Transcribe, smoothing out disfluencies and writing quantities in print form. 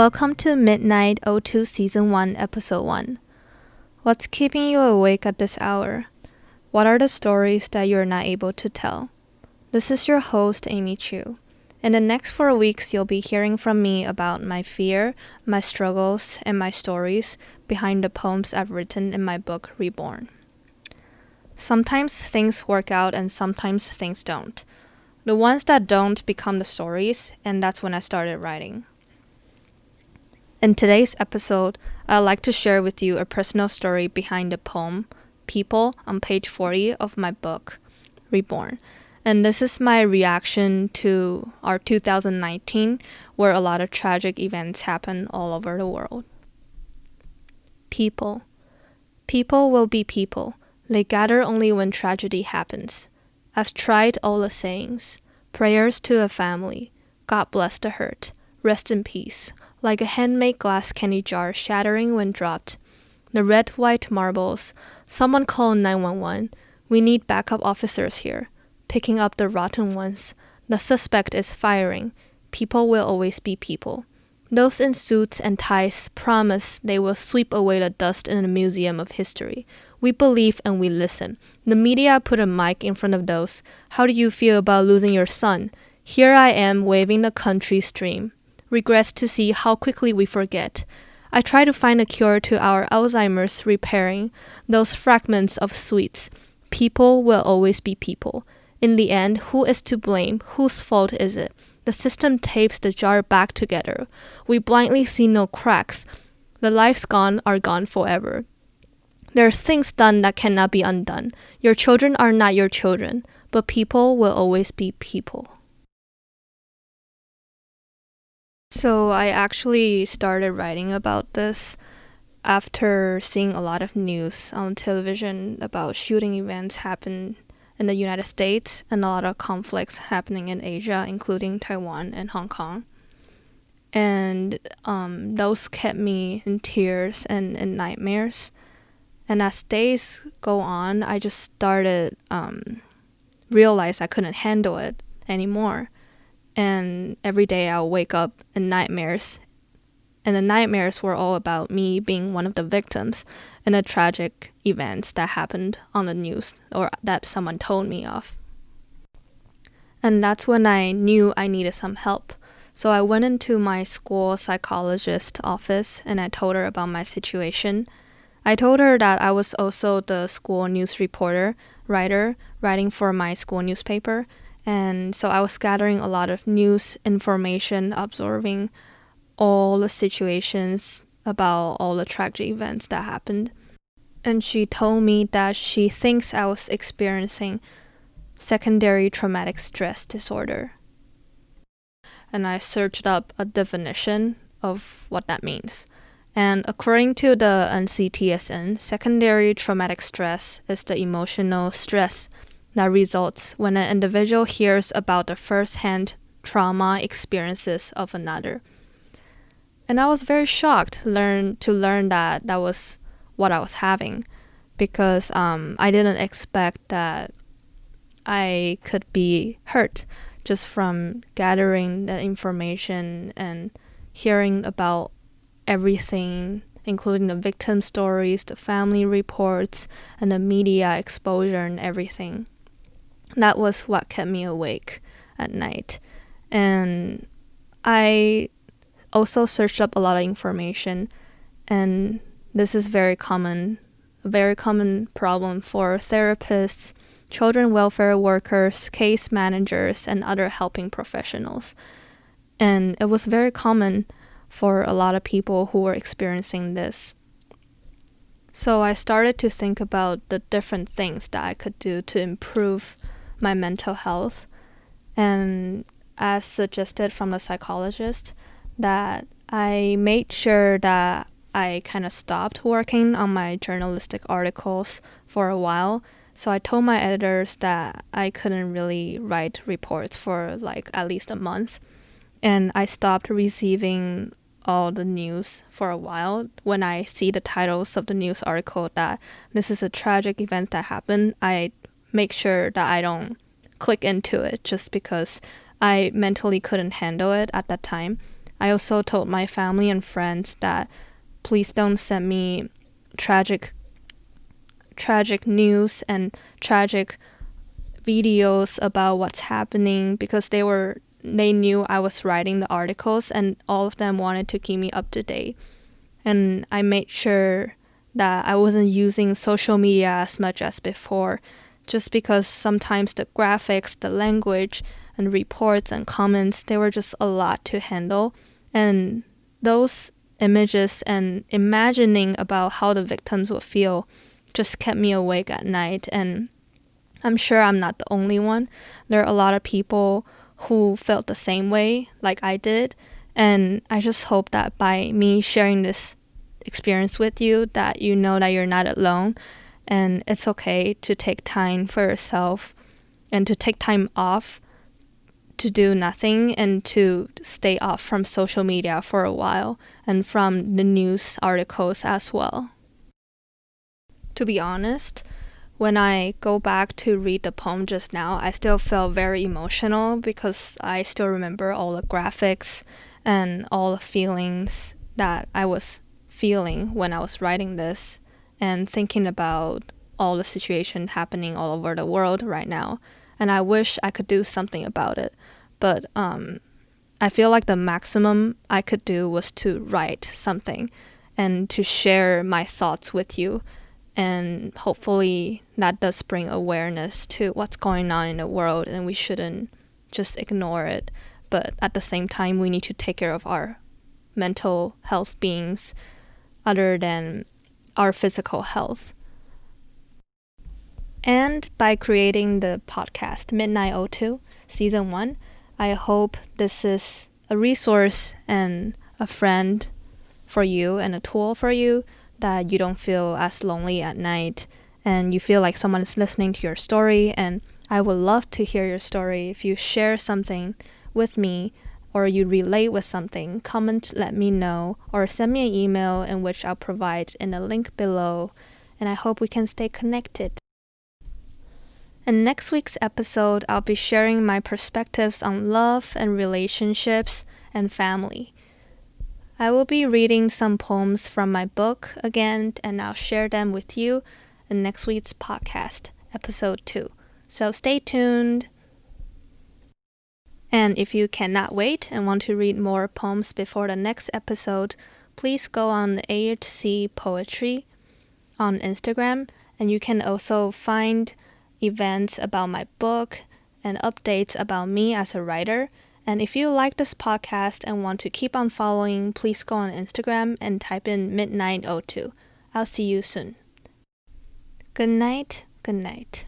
Welcome to MIDNIGHTO2 Season 1, Episode 1. What's keeping you awake at this hour? What are the stories that you're not able to tell? This is your host, amyhsuanchiu. In the next 4 weeks, you'll be hearing from me about my fear, my struggles, and my stories behind the poems I've written in my book, Reborn. Sometimes things work out and sometimes things don't. The ones that don't become the stories, and that's when I started writing. In today's episode, I'd like to share with you a personal story behind the poem, People, on page 40 of my book, Reborn. And this is my reaction to our 2019, where a lot of tragic events happen all over the world. People. People will be people. They gather only when tragedy happens. I've tried all the sayings. Prayers to a family. God bless the hurt. Rest in peace. Like a handmade glass candy jar shattering when dropped. The red-white marbles. Someone call 911. We need backup officers here. Picking up the rotten ones. The suspect is firing. People will always be people. Those in suits and ties promise they will sweep away the dust in the Museum of History. We believe and we listen. The media put a mic in front of those. How do you feel about losing your son? Here I am waving the country's dream. Regrets to see how quickly we forget. I try to find a cure to our Alzheimer's, repairing those fragments of sweets. People will always be people. In the end, who is to blame? Whose fault is it? The system tapes the jar back together. We blindly see no cracks. The lives gone are gone forever. There are things done that cannot be undone. Your children are not your children, but people will always be people. So I actually started writing about this after seeing a lot of news on television about shooting events happen in the United States and a lot of conflicts happening in Asia, including Taiwan and Hong Kong. And those kept me in tears and in nightmares. And as days go on, I just started realize I couldn't handle it anymore. And every day I'll wake up in nightmares. And the nightmares were all about me being one of the victims in the tragic events that happened on the news or that someone told me of. And that's when I knew I needed some help. So I went into my school psychologist office and I told her about my situation. I told her that I was also the school news reporter, writing for my school newspaper. And so I was gathering a lot of news information, observing all the situations about all the tragic events that happened. And she told me that she thinks I was experiencing secondary traumatic stress disorder. And I searched up a definition of what that means. And according to the NCTSN, secondary traumatic stress is the emotional stress that results when an individual hears about the first-hand trauma experiences of another. And I was very shocked to learn that that was what I was having, because I didn't expect that I could be hurt just from gathering the information and hearing about everything, including the victim stories, the family reports, and the media exposure and everything. That was what kept me awake at night. And I also searched up a lot of information, and this is a very common problem for therapists, children welfare workers, case managers, and other helping professionals. And it was very common for a lot of people who were experiencing this. So I started to think about the different things that I could do to improve my mental health, and as suggested from the psychologist, that I made sure that I kind of stopped working on my journalistic articles for a while. So I told my editors that I couldn't really write reports for like at least a month, and I stopped receiving all the news for a while. When I see the titles of the news article that this is a tragic event that happened, I make sure that I don't click into it just because I mentally couldn't handle it at that time. I also told my family and friends that please don't send me tragic news and tragic videos about what's happening, because they knew I was writing the articles and all of them wanted to keep me up to date. And I made sure that I wasn't using social media as much as before, just because sometimes the graphics, the language, and reports and comments, they were just a lot to handle. And those images and imagining about how the victims would feel just kept me awake at night. And I'm sure I'm not the only one. There are a lot of people who felt the same way like I did. And I just hope that by me sharing this experience with you, that you know that you're not alone. And it's okay to take time for yourself and to take time off to do nothing and to stay off from social media for a while and from the news articles as well. To be honest, when I go back to read the poem just now, I still feel very emotional because I still remember all the graphics and all the feelings that I was feeling when I was writing this and thinking about all the situations happening all over the world right now. And I wish I could do something about it. But I feel like the maximum I could do was to write something and to share my thoughts with you. And hopefully that does bring awareness to what's going on in the world, and we shouldn't just ignore it. But at the same time, we need to take care of our mental health beings other than our physical health. And by creating the podcast MIDNIGHTO2 Season 1, I hope this is a resource and a friend for you and a tool for you, that you don't feel as lonely at night and you feel like someone is listening to your story. And I would love to hear your story. If you share something with me or you relate with something, comment, let me know, or send me an email in which I'll provide in the link below. And I hope we can stay connected. In next week's episode, I'll be sharing my perspectives on love and relationships and family. I will be reading some poems from my book again, and I'll share them with you in next week's podcast, episode 2. So stay tuned. And if you cannot wait and want to read more poems before the next episode, please go on ahcpoetry on Instagram, and you can also find events about my book and updates about me as a writer. And if you like this podcast and want to keep on following, please go on Instagram and type in MIDNIGHTO2. I'll see you soon. Good night. Good night.